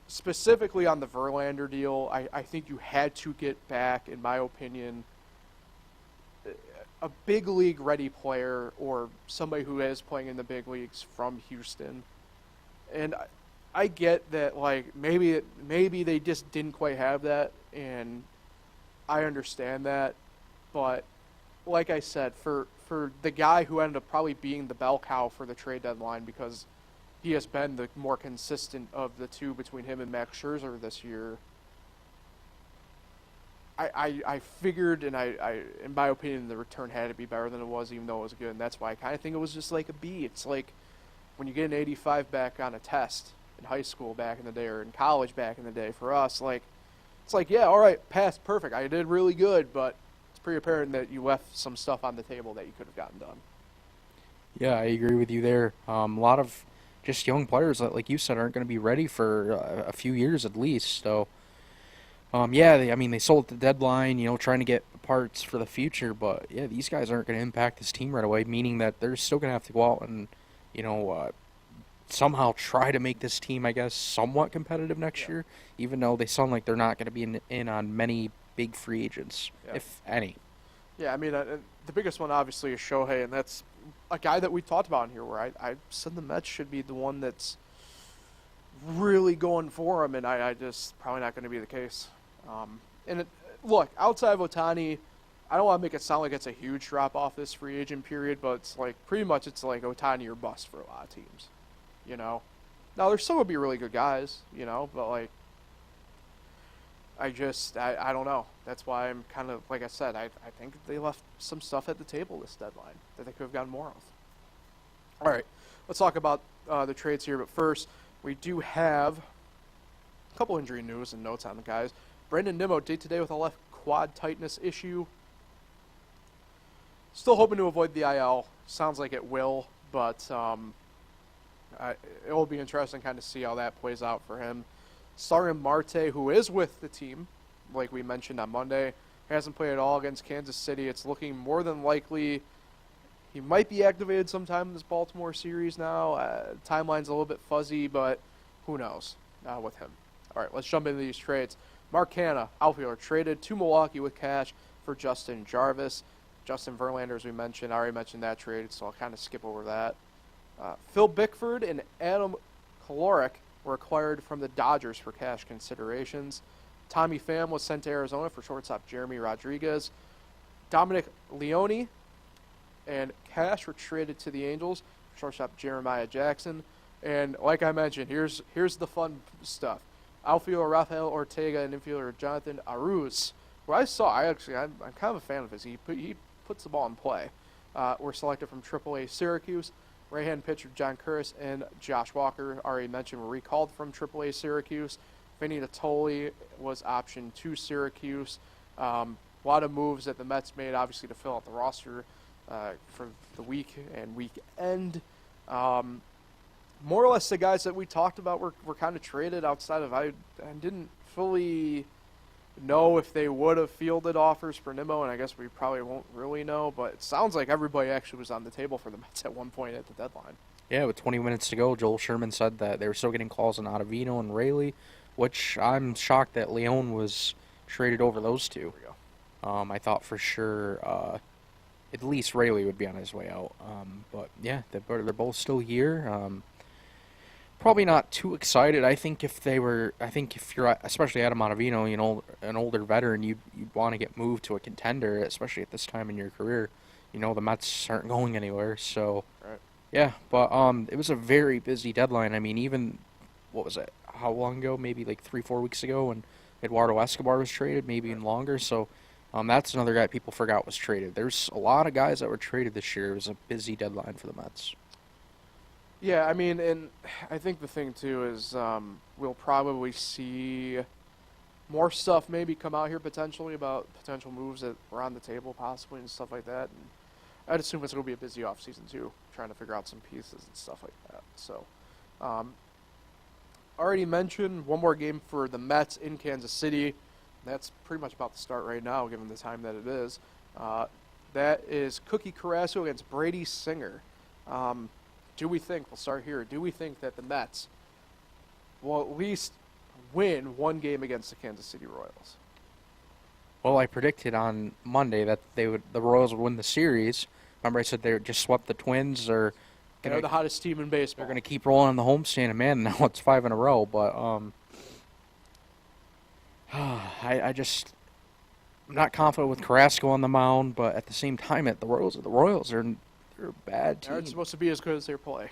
Speaker 1: specifically on the Verlander deal, I think you had to get back, in my opinion, a big league ready player or somebody who is playing in the big leagues from Houston. And I get that, like, maybe they just didn't quite have that, and I understand that. But like I said, for the guy who ended up probably being the bell cow for the trade deadline, because he has been the more consistent of the two between him and Max Scherzer this year, I figured, and I in my opinion, the return had to be better than it was, even though it was good. And that's why I kind of think it was just like a B. It's like when you get an 85 back on a test in high school back in the day, or in college back in the day for us, like, it's like, yeah, all right, passed, perfect. I did really good, but it's pretty apparent that you left some stuff on the table that you could have gotten done.
Speaker 2: Yeah, I agree with you there. A lot of just young players, like you said, aren't going to be ready for a few years at least. So, yeah, they sold at the deadline, trying to get parts for the future. But, yeah, these guys aren't going to impact this team right away, meaning that they're still going to have to go out and, somehow try to make this team, I guess, somewhat competitive next year, even though they sound like they're not going to be in on many big free agents, if any.
Speaker 1: Yeah, I mean, the biggest one obviously is Shohei, and that's a guy that we talked about in here where I said the Mets should be the one that's really going for him, and I just probably not going to be the case. Look, outside of Ohtani, I don't want to make it sound like it's a huge drop-off this free agent period, but it's like pretty much it's like Ohtani or bust for a lot of teams, Now, there's still going to be really good guys, but like, I don't know. That's why I'm kind of, like I said, I think they left some stuff at the table this deadline that they could have gotten more of. All right, let's talk about the trades here. But first, we do have a couple injury news and notes on the guys. Brandon Nimmo day today with a left quad tightness issue. Still hoping to avoid the IL. Sounds like it will, but it will be interesting kind of see how that plays out for him. Starling Marte, who is with the team, like we mentioned on Monday, hasn't played at all against Kansas City. It's looking more than likely he might be activated sometime in this Baltimore series now. Timeline's a little bit fuzzy, but who knows with him. All right, let's jump into these trades. Mark Canha, outfielder, traded to Milwaukee with cash for Justin Jarvis. Justin Verlander, as we mentioned, I already mentioned that trade, so I'll kind of skip over that. Phil Bickford and Adam Kalorick were acquired from the Dodgers for cash considerations. Tommy Pham was sent to Arizona for shortstop Jeremy Rodriguez. Dominic Leone and cash were traded to the Angels for shortstop Jeremiah Jackson. And like I mentioned, here's the fun stuff. Outfielder Rafael Ortega and infielder Jonathan Aruz, who I'm kind of a fan of his. He puts the ball in play. Were selected from AAA Syracuse. Right-hand pitcher John Curtis and Josh Walker, already mentioned, were recalled from AAA Syracuse. Vinny Natoli was optioned to Syracuse. A lot of moves that the Mets made, obviously, to fill out the roster for the week and weekend. More or less the guys that we talked about were kind of traded outside of I didn't fully know if they would have fielded offers for Nimmo, and I guess we probably won't really know, but it sounds like everybody actually was on the table for the Mets at one point at the deadline.
Speaker 2: Yeah, with 20 minutes to go, Joel Sherman said that they were still getting calls on Ottavino and Rayleigh, which I'm shocked that Leon was traded over those two.
Speaker 1: There we go.
Speaker 2: I thought for sure at least Rayleigh would be on his way out. But yeah, they're both still here. Probably not too excited. I think if you're especially Adam Ottavino, you know, an older veteran, you'd want to get moved to a contender, especially at this time in your career. You know, the Mets aren't going anywhere, so
Speaker 1: Right.
Speaker 2: yeah. But it was a very busy deadline. I mean, even what was it? How long ago? Maybe like 3-4 weeks ago when Eduardo Escobar was traded, maybe even longer. So that's another guy people forgot was traded. There's a lot of guys that were traded this year. It was a busy deadline for the Mets.
Speaker 1: Yeah, I mean, and I think the thing, too, is we'll probably see more stuff maybe come out here potentially about potential moves that were on the table possibly and stuff like that. And I'd assume it's going to be a busy offseason, too, trying to figure out some pieces and stuff like that. So, already mentioned one more game for the Mets in Kansas City. That's pretty much about to start right now, given the time that it is. That is Cookie Carrasco against Brady Singer. Do we think, we'll start here, do we think that the Mets will at least win one game against the Kansas City Royals?
Speaker 2: Well, I predicted on Monday that the Royals would win the series. Remember I said they just swept the Twins.
Speaker 1: They're the hottest team in baseball.
Speaker 2: They're going to keep rolling on the homestand, and man, now it's 5 in a row. But I'm not confident with Carrasco on the mound, but at the same time, the Royals are they're a bad team.
Speaker 1: They aren't supposed to be as good as they play.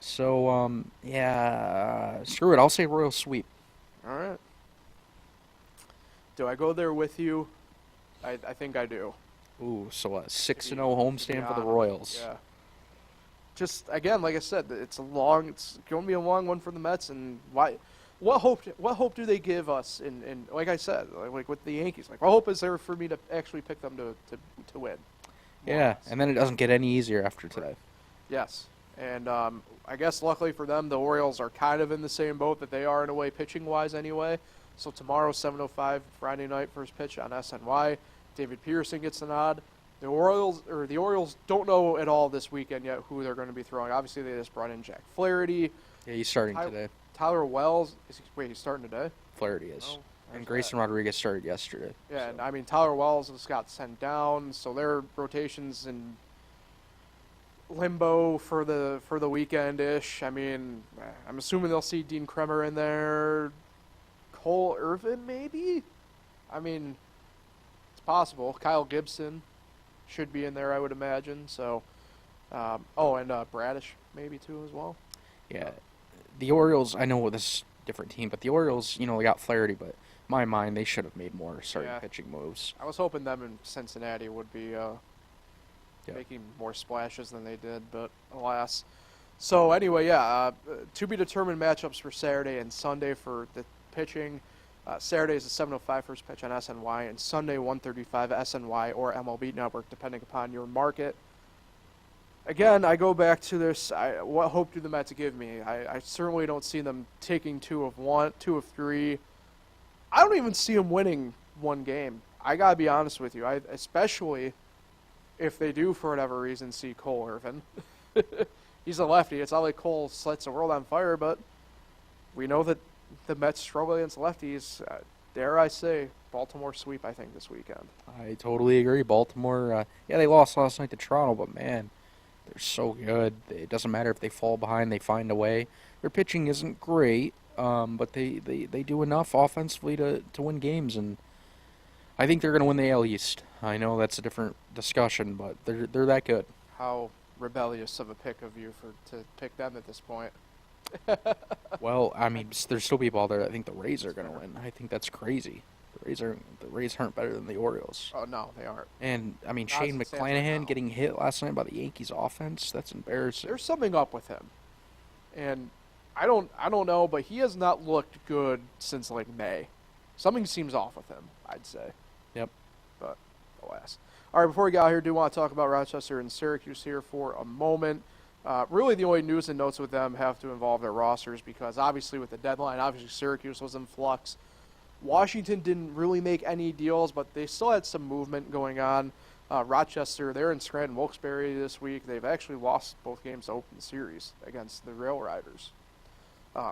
Speaker 2: So, yeah, screw it. I'll say Royals sweep.
Speaker 1: All right. Do I go there with you? I think I do.
Speaker 2: Ooh, so a 6-0 homestand for the Royals.
Speaker 1: Yeah. Just again, like I said, it's going to be a long one for the Mets, and why? What hope do they give us? In like I said, like with the Yankees, like what hope is there for me to actually pick them to win?
Speaker 2: Yeah, and then it doesn't get any easier after today.
Speaker 1: Yes, and I guess luckily for them, the Orioles are kind of in the same boat that they are in a way, pitching-wise anyway. So tomorrow, 7:05, Friday night, first pitch on SNY. David Peterson gets the nod. The Orioles don't know at all this weekend yet who they're going to be throwing. Obviously, they just brought in Jack Flaherty.
Speaker 2: Yeah, he's starting today.
Speaker 1: Tyler Wells. He's starting today?
Speaker 2: Flaherty is.
Speaker 1: Oh,
Speaker 2: and Grayson Rodriguez started yesterday.
Speaker 1: Yeah,
Speaker 2: so.
Speaker 1: and I mean, Tyler Wells just got sent down, so their rotation's in limbo for the weekend-ish. I mean, I'm assuming they'll see Dean Kremer in there. Cole Irvin, maybe? I mean, it's possible. Kyle Gibson should be in there, I would imagine. So, and Bradish maybe too as well.
Speaker 2: Yeah, the Orioles. I know this is a different team, but the Orioles, they got Flaherty, but in my mind, they should have made more starting pitching moves.
Speaker 1: I was hoping them in Cincinnati would be making more splashes than they did, but alas. So anyway, to be determined matchups for Saturday and Sunday for the pitching. Saturday is a 7:05 first pitch on SNY, and Sunday 1:35 SNY or MLB Network, depending upon your market. Again, I go back to this. What hope do the Mets give me? I certainly don't see them taking 2 of 3. I don't even see them winning one game. I gotta be honest with you. Especially if they do, for whatever reason, see Cole Irvin. He's a lefty. It's not like Cole sets the world on fire, but we know that the Mets struggle against lefties. Dare I say, Baltimore sweep, I think, this weekend.
Speaker 2: I totally agree. Baltimore, they lost last night to Toronto, but man, they're so good. It doesn't matter if they fall behind, they find a way. Their pitching isn't great, but they do enough offensively to win games, and I think they're going to win the AL East. I know that's a different discussion, but they're that good.
Speaker 1: How rebellious of a pick of you to pick them at this point.
Speaker 2: Well, I mean, there's still people out there that think the Rays are going to win. I think that's crazy. The Rays aren't better than the Orioles.
Speaker 1: Oh no, they aren't.
Speaker 2: And I mean,
Speaker 1: Not
Speaker 2: Shane
Speaker 1: as it stands right
Speaker 2: McClanahan
Speaker 1: now.
Speaker 2: getting hit last night by the Yankees offense, that's embarrassing.
Speaker 1: There's something up with him, and I don't know, but he has not looked good since like May. Something seems off with him, I'd say.
Speaker 2: Yep.
Speaker 1: But alas. All right, before we get out here, I do want to talk about Rochester and Syracuse here for a moment. Really, the only news and notes with them have to involve their rosters because obviously with the deadline, obviously Syracuse was in flux. Washington didn't really make any deals, but they still had some movement going on. Rochester, they're in Scranton, Wilkes-Barre this week. They've actually lost both games to open the series against the Rail Riders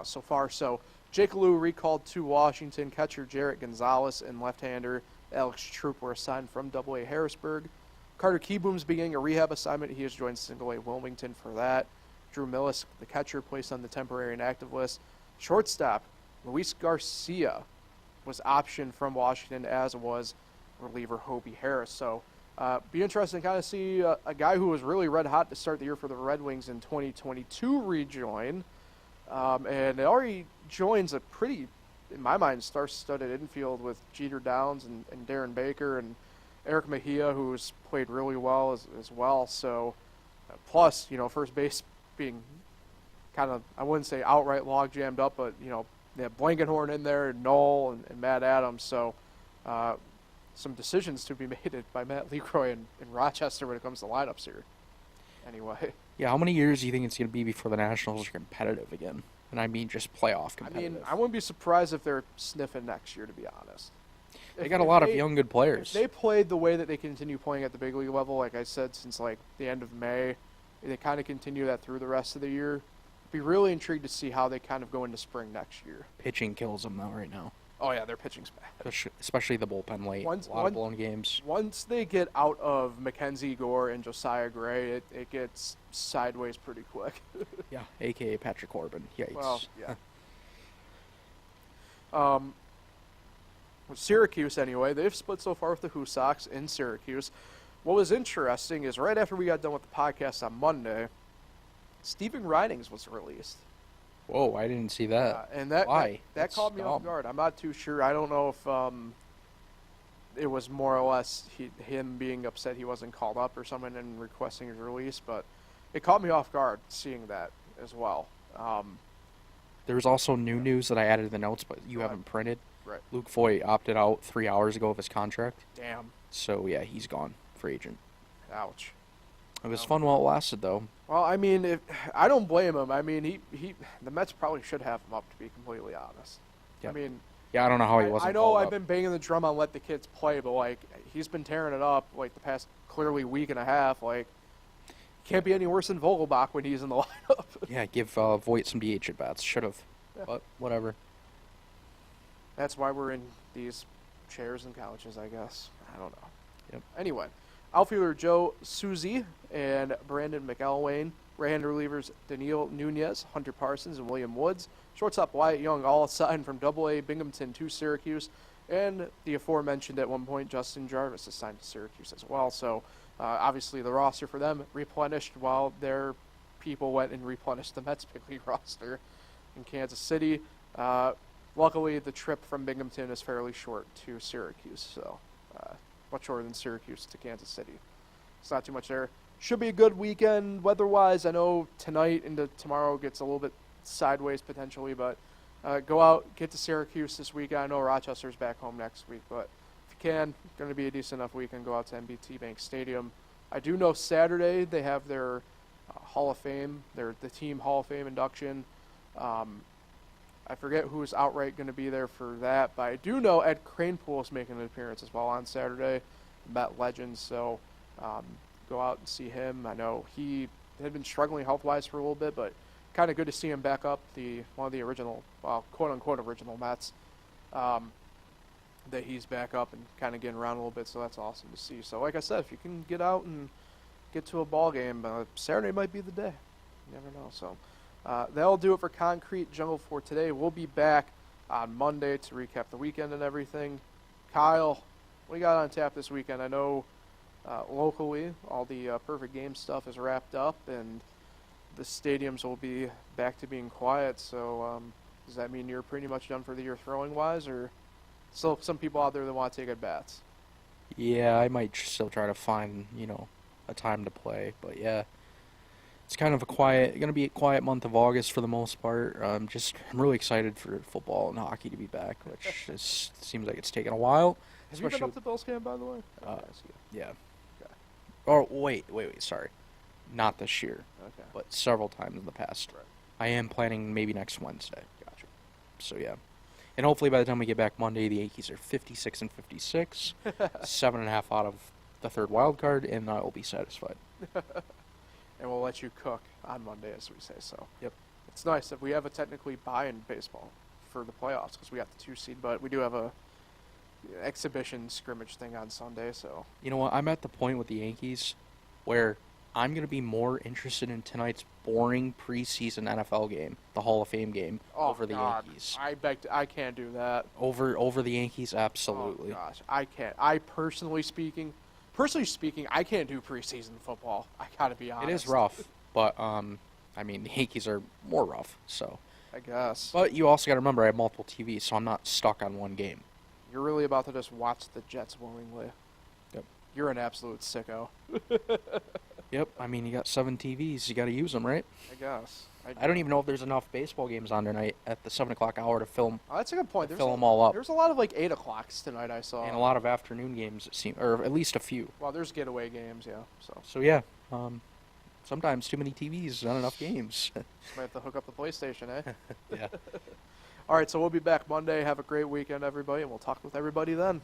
Speaker 1: so far. So Jake Lou recalled to Washington. Catcher Jarrett Gonzalez and left-hander Alex Troop were assigned from Double-A Harrisburg. Carter Keyboom's beginning a rehab assignment. He has joined Single-A Wilmington for that. Drew Millis, the catcher, placed on the temporary inactive list. Shortstop Luis Garcia was optioned from Washington, as was reliever Hobie Harris. So be interesting to kind of see a guy who was really red hot to start the year for the Red Wings in 2022 rejoin. And it already joins a pretty, in my mind, star-studded infield with Jeter Downs and Darren Baker and Eric Mejia, who's played really well as well. So plus, first base being kind of, I wouldn't say outright log jammed up, but, they have Blankenhorn in there, and Knoll, and Matt Adams. So some decisions to be made by Matt Leroy in Rochester when it comes to lineups here. Anyway.
Speaker 2: Yeah, how many years do you think it's going to be before the Nationals are competitive again? And I mean just playoff competitive.
Speaker 1: I mean, I wouldn't be surprised if they're sniffing next year, to be honest.
Speaker 2: They got a lot of young, good players.
Speaker 1: If they played the way that they continue playing at the big league level, like I said, since the end of May, they kind of continue that through the rest of the year. Be really intrigued to see how they kind of go into spring next year.
Speaker 2: Pitching kills them, though, right now.
Speaker 1: Oh, yeah, their pitching's bad.
Speaker 2: Especially the bullpen late. A lot of blown games.
Speaker 1: Once they get out of Mackenzie Gore and Josiah Gray, it gets sideways pretty quick.
Speaker 2: Yeah, a.k.a. Patrick Corbin. Yikes.
Speaker 1: Well, yeah. With Syracuse, anyway, they've split so far with the Who Sox in Syracuse. What was interesting is right after we got done with the podcast on Monday, Stephen Ridings was released.
Speaker 2: Whoa, I didn't see that.
Speaker 1: And that
Speaker 2: Why?
Speaker 1: That caught me off guard. I'm not too sure. I don't know if it was more or less him being upset he wasn't called up or something and requesting his release, but it caught me off guard seeing that as well.
Speaker 2: There was also new news that I added to the notes, but you haven't printed.
Speaker 1: Right.
Speaker 2: Luke Voigt opted out 3 hours ago of his contract.
Speaker 1: Damn.
Speaker 2: So, yeah, he's gone. Free agent.
Speaker 1: Ouch.
Speaker 2: It was fun while it lasted, though.
Speaker 1: Well, I mean, I don't blame him. I mean, the Mets probably should have him up, to be completely honest.
Speaker 2: Yeah.
Speaker 1: I mean,
Speaker 2: yeah, I don't know how he wasn't.
Speaker 1: I know
Speaker 2: called
Speaker 1: I've
Speaker 2: up.
Speaker 1: been banging the drum on let the kids play, but he's been tearing it up the past clearly week and a half. Can't be any worse than Vogelbach when he's in the lineup.
Speaker 2: Yeah, give Voigt some DH at bats. Should have, but whatever.
Speaker 1: That's why we're in these chairs and couches, I guess. I don't know.
Speaker 2: Yep.
Speaker 1: Anyway, outfielder Joe Suzy and Brandon McElwain. Right-hand relievers Daniil Nunez, Hunter Parsons, and William Woods. Shortstop Wyatt Young, all assigned from Double-A Binghamton to Syracuse. And the aforementioned at one point, Justin Jarvis assigned to Syracuse as well. So, obviously, the roster for them replenished while their people went and replenished the Mets big league roster in Kansas City. Luckily, the trip from Binghamton is fairly short to Syracuse, so much shorter than Syracuse to Kansas City. It's not too much there. Should be a good weekend weather-wise. I know tonight into tomorrow gets a little bit sideways potentially, but go out, get to Syracuse this weekend. I know Rochester's back home next week, but if you can, going to be a decent enough weekend, go out to NBT Bank Stadium. I do know Saturday they have their Hall of Fame, the team Hall of Fame induction. I forget who's outright going to be there for that, but I do know Ed Kranepool is making an appearance as well on Saturday, Met legend, so go out and see him. I know he had been struggling health-wise for a little bit, but kind of good to see him back up, one of the original, quote-unquote original Mets, that he's back up and kind of getting around a little bit, so that's awesome to see. So like I said, if you can get out and get to a ball game, Saturday might be the day. You never know, so... that'll do it for Concrete Jungle for today. We'll be back on Monday to recap the weekend and everything. Kyle, what do you got on tap this weekend? I know locally all the Perfect Game stuff is wrapped up, and the stadiums will be back to being quiet. So does that mean you're pretty much done for the year throwing-wise, or still some people out there that want to take at bats?
Speaker 2: Yeah, I might still try to find, a time to play, but yeah. It's kind of going to be a quiet month of August for the most part. I'm really excited for football and hockey to be back, which seems like it's taken a while.
Speaker 1: Have you been up to Bill's camp, by the way?
Speaker 2: Yeah.
Speaker 1: Okay.
Speaker 2: Oh, wait, sorry. Not this year,
Speaker 1: Okay.
Speaker 2: but several times in the past.
Speaker 1: Right.
Speaker 2: I am planning maybe next Wednesday.
Speaker 1: Gotcha.
Speaker 2: So, yeah. And hopefully by the time we get back Monday, the Yankees are 56 and 56, 7.5 out of the third wild card, and I will be satisfied.
Speaker 1: And we'll let you cook on Monday, as we say. So
Speaker 2: Yep.
Speaker 1: it's nice if we have a technically bye in baseball for the playoffs because we got the 2 seed, but we do have a exhibition scrimmage thing on Sunday. So
Speaker 2: You know what? I'm at the point with the Yankees where I'm going to be more interested in tonight's boring preseason NFL game, the Hall of Fame game, over the
Speaker 1: God,
Speaker 2: Yankees.
Speaker 1: I can't do that.
Speaker 2: Over the Yankees, absolutely.
Speaker 1: Oh gosh, I can't. Personally speaking, I can't do preseason football. I gotta be honest.
Speaker 2: It is rough, but I mean the Yankees are more rough. So,
Speaker 1: I guess.
Speaker 2: but you also got to remember I have multiple TVs, so I'm not stuck on one game.
Speaker 1: You're really about to just watch the Jets willingly.
Speaker 2: Yep.
Speaker 1: You're an absolute sicko.
Speaker 2: Yep. I mean you got 7 TVs, you got to use them, right?
Speaker 1: I guess.
Speaker 2: I don't even know if there's enough baseball games on tonight at the 7 o'clock hour to film
Speaker 1: Oh, that's a good point.
Speaker 2: fill them all up.
Speaker 1: There's a lot of like 8 o'clocks tonight. I saw.
Speaker 2: And a lot of afternoon games, it seem, or at least a few.
Speaker 1: Well, there's getaway games, yeah. So
Speaker 2: So yeah, sometimes too many TVs, not enough games.
Speaker 1: might have to hook up the PlayStation, eh?
Speaker 2: Yeah.
Speaker 1: All right, so we'll be back Monday. Have a great weekend, everybody, and we'll talk with everybody then.